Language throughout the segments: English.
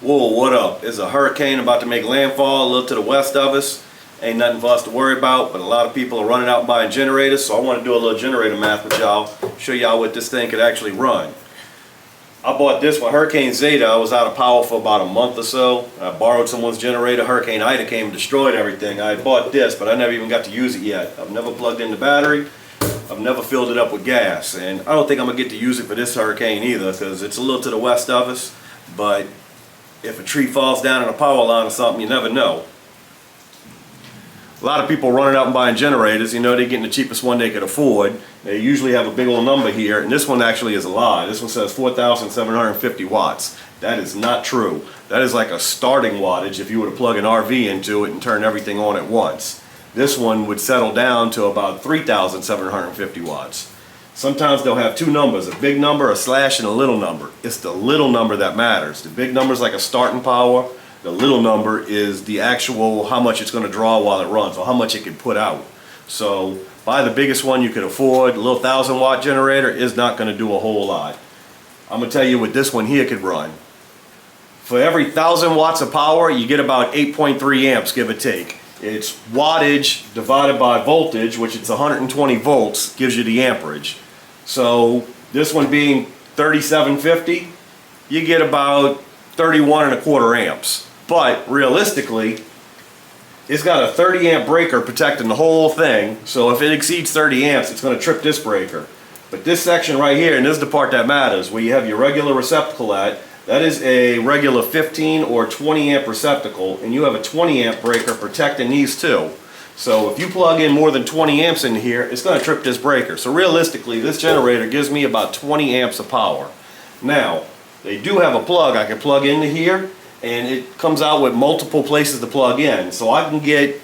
Whoa, what up? There's a hurricane about to make landfall a little to the west of us. Ain't nothing for us to worry about, but a lot of people are running out and buying generators, so I want to do a little generator math with y'all, show y'all what this thing could actually run. I bought this one, Hurricane Zeta. I was out of power for about a month or so. I borrowed someone's generator. Hurricane Ida came and destroyed everything. I had bought this, but I never even got to use it yet. I've never plugged in the battery. I've never filled it up with gas, and I don't think I'm going to get to use it for this hurricane either, because it's a little to the west of us, but if a tree falls down in a power line or something, you never know. A lot of people running out and buying generators. You know, they're getting the cheapest one they could afford. They usually have a big old number here, and this one actually is a lie. This one says 4,750 watts. That is not true. That is like a starting wattage if you were to plug an RV into it and turn everything on at once. This one would settle down to about 3,750 watts. Sometimes they'll have two numbers, a big number, a slash, and a little number. It's the little number that matters. The big number is like a starting power. The little number is the actual how much it's going to draw while it runs, or how much it can put out. So buy the biggest one you can afford. A little 1,000-watt generator is not going to do a whole lot. I'm going to tell you what this one here could run. For every 1,000 watts of power, you get about 8.3 amps, give or take. It's wattage divided by voltage, which it's 120 volts, gives you the amperage. So this one being 3750, you get about 31.25 amps. But realistically, it's got a 30 amp breaker protecting the whole thing. So if it exceeds 30 amps, it's going to trip this breaker. But this section right here, and this is the part that matters, where you have your regular receptacle at, that is a regular 15 or 20 amp receptacle, and you have a 20 amp breaker protecting these two. So if you plug in more than 20 amps in here, it's going to trip this breaker. So realistically, this generator gives me about 20 amps of power. Now, they do have a plug I can plug into here, and it comes out with multiple places to plug in. So I can get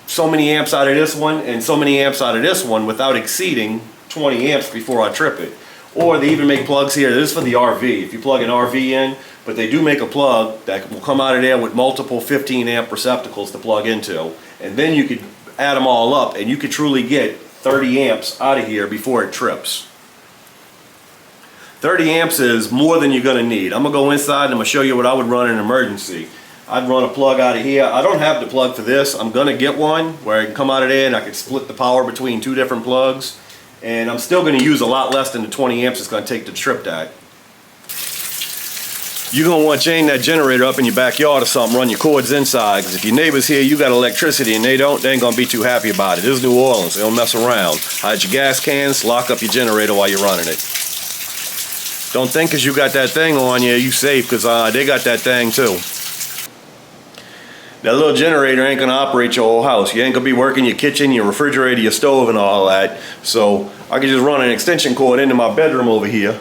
so many amps out of this one and so many amps out of this one without exceeding 20 amps before I trip it. Or they even make plugs here. This is for the RV. If you plug an RV in, but they do make a plug that will come out of there with multiple 15 amp receptacles to plug into. And then you could add them all up and you could truly get 30 amps out of here before it trips. 30 amps is more than you're going to need. I'm going to go inside and I'm going to show you what I would run in an emergency. I'd run a plug out of here. I don't have the plug for this. I'm going to get one where I can come out of there and I can split the power between two different plugs. And I'm still going to use a lot less than the 20 amps it's going to take to trip that. You're going to want to chain that generator up in your backyard or something, run your cords inside, because if your neighbors here, you got electricity and they don't, they ain't going to be too happy about it. This is New Orleans, they don't mess around. Hide your gas cans, lock up your generator while you're running it. Don't think because you got that thing on you, you safe, because they got that thing too. That little generator ain't going to operate your whole house. You ain't going to be working your kitchen, your refrigerator, your stove and all that. So I can just run an extension cord into my bedroom over here.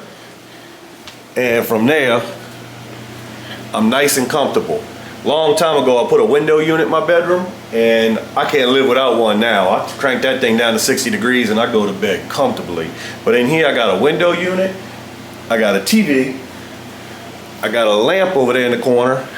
And from there, I'm nice and comfortable. Long time ago, I put a window unit in my bedroom, and I can't live without one now. I crank that thing down to 60 degrees and I go to bed comfortably. But in here, I got a window unit, I got a TV, I got a lamp over there in the corner,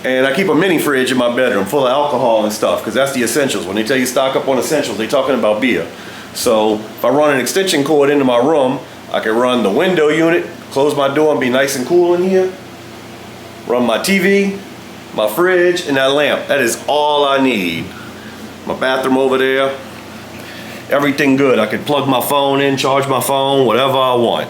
and I keep a mini fridge in my bedroom full of alcohol and stuff, because that's the essentials. When they tell you stock up on essentials, they're talking about beer. So if I run an extension cord into my room, I can run the window unit, close my door and be nice and cool in here, run my TV, my fridge, and that lamp. That is all I need. My bathroom over there, everything good. I could plug my phone in, charge my phone, whatever I want.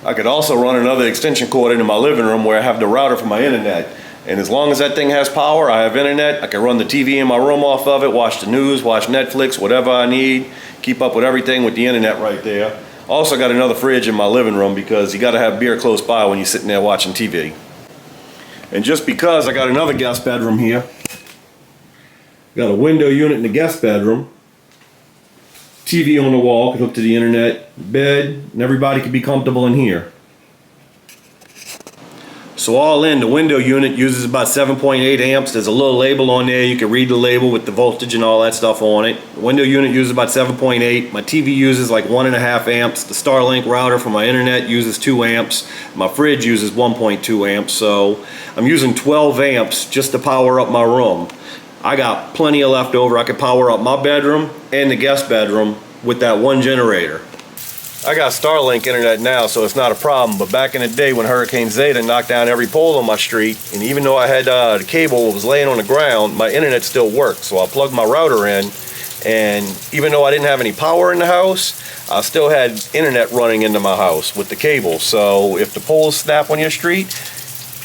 I could also run another extension cord into my living room where I have the router for my internet. And as long as that thing has power, I have internet, I can run the TV in my room off of it, watch the news, watch Netflix, whatever I need, keep up with everything with the internet right there. Also got another fridge in my living room because you gotta have beer close by when you're sitting there watching TV. And just because I got another guest bedroom here, got a window unit in the guest bedroom, TV on the wall, can hook to the internet, bed, and everybody can be comfortable in here. So all in, the window unit uses about 7.8 amps. There's a little label on there. You can read the label with the voltage and all that stuff on it. The window unit uses about 7.8. My TV uses like 1.5 amps. The Starlink router for my internet uses 2 amps. My fridge uses 1.2 amps. So I'm using 12 amps just to power up my room. I got plenty of left over. I could power up my bedroom and the guest bedroom with that one generator. I got Starlink internet now, so it's not a problem. But back in the day when Hurricane Zeta knocked down every pole on my street, and even though I had the cable was laying on the ground, my internet still worked. So I plugged my router in, and even though I didn't have any power in the house, I still had internet running into my house with the cable. So if the poles snap on your street,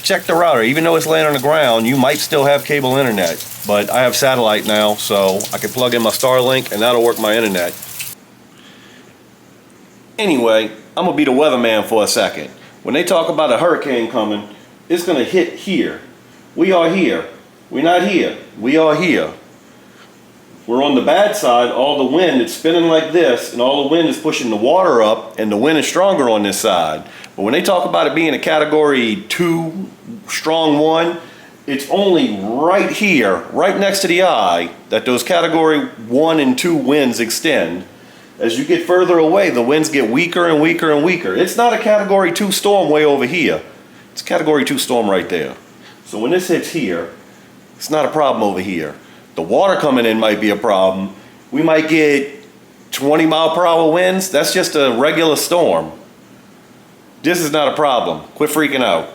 check the router. Even though it's laying on the ground, you might still have cable internet. But I have satellite now, so I can plug in my Starlink and that'll work my internet. Anyway, I'm gonna be the weatherman for a second. When they talk about a hurricane coming, it's gonna hit here. We are here. We're not here. We are here. We're on the bad side. All the wind, it's spinning like this, and all the wind is pushing the water up, and the wind is stronger on this side. But when they talk about it being a category 2, strong 1, it's only right here, right next to the eye, that those category 1 and 2 winds extend. As you get further away, the winds get weaker and weaker and weaker. It's not a category 2 storm way over here. It's a category 2 storm right there. So when this hits here, it's not a problem over here. The water coming in might be a problem. We might get 20-mile-per-hour winds. That's just a regular storm. This is not a problem. Quit freaking out.